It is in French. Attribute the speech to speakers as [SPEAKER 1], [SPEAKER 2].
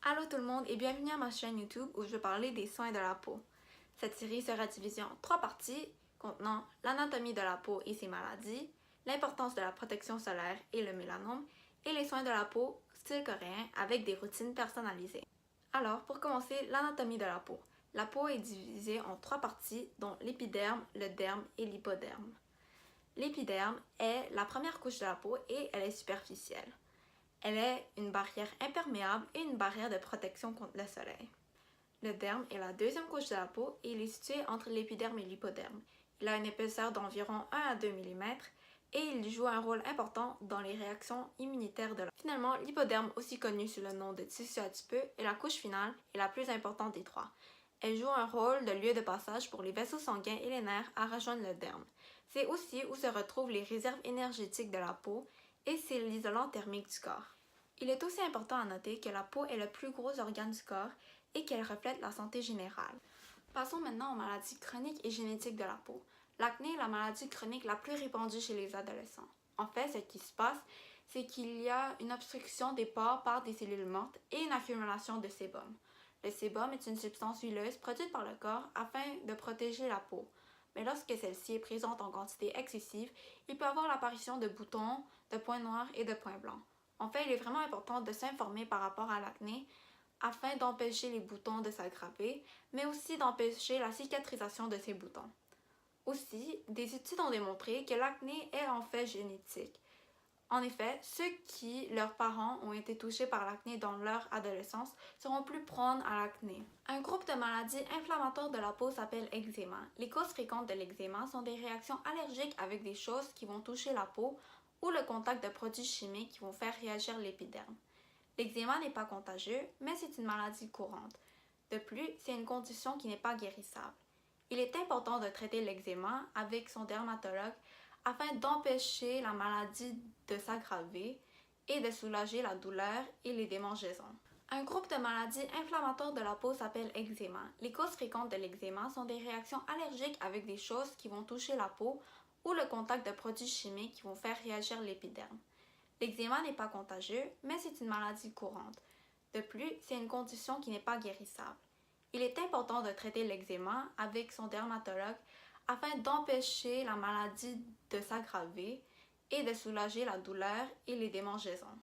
[SPEAKER 1] Allô tout le monde et bienvenue à ma chaîne YouTube où je vais parler des soins de la peau. Cette série sera divisée en 3 parties contenant l'anatomie de la peau et ses maladies, l'importance de la protection solaire et le mélanome, et les soins de la peau style coréen avec des routines personnalisées. Alors, pour commencer, l'anatomie de la peau. La peau est divisée en 3 parties dont l'épiderme, le derme et l'hypoderme. L'épiderme est la première couche de la peau et elle est superficielle. Elle est une barrière imperméable et une barrière de protection contre le soleil. Le derme est la deuxième couche de la peau et il est situé entre l'épiderme et l'hypoderme. Il a une épaisseur d'environ 1 à 2 mm et il joue un rôle important dans les réactions immunitaires de la peau. Finalement, l'hypoderme, aussi connu sous le nom de tissu adipeux, est la couche finale et la plus importante des trois. Elle joue un rôle de lieu de passage pour les vaisseaux sanguins et les nerfs à rejoindre le derme. C'est aussi où se retrouvent les réserves énergétiques de la peau et c'est l'isolant thermique du corps. Il est aussi important à noter que la peau est le plus gros organe du corps et qu'elle reflète la santé générale. Passons maintenant aux maladies chroniques et génétiques de la peau. L'acné est la maladie chronique la plus répandue chez les adolescents. En fait, ce qui se passe, c'est qu'il y a une obstruction des pores par des cellules mortes et une accumulation de sébum. Le sébum est une substance huileuse produite par le corps afin de protéger la peau. Mais lorsque celle-ci est présente en quantité excessive, il peut y avoir l'apparition de boutons, de points noirs et de points blancs. En fait, il est vraiment important de s'informer par rapport à l'acné afin d'empêcher les boutons de s'aggraver, mais aussi d'empêcher la cicatrisation de ces boutons. Aussi, des études ont démontré que l'acné est en fait génétique. En effet, ceux qui, leurs parents, ont été touchés par l'acné dans leur adolescence seront plus prônes à l'acné. Un groupe de maladies inflammatoires de la peau s'appelle eczéma. Les causes fréquentes de l'eczéma sont des réactions allergiques avec des choses qui vont toucher la peau ou le contact de produits chimiques qui vont faire réagir l'épiderme. L'eczéma n'est pas contagieux, mais c'est une maladie courante. De plus, c'est une condition qui n'est pas guérissable. Il est important de traiter l'eczéma avec son dermatologue afin d'empêcher la maladie de s'aggraver et de soulager la douleur et les démangeaisons. Un groupe de maladies inflammatoires de la peau s'appelle eczéma. Les causes fréquentes de l'eczéma sont des réactions allergiques avec des choses qui vont toucher la peau ou le contact de produits chimiques qui vont faire réagir l'épiderme. L'eczéma n'est pas contagieux, mais c'est une maladie courante. De plus, c'est une condition qui n'est pas guérissable. Il est important de traiter l'eczéma avec son dermatologue afin d'empêcher la maladie de s'aggraver et de soulager la douleur et les démangeaisons.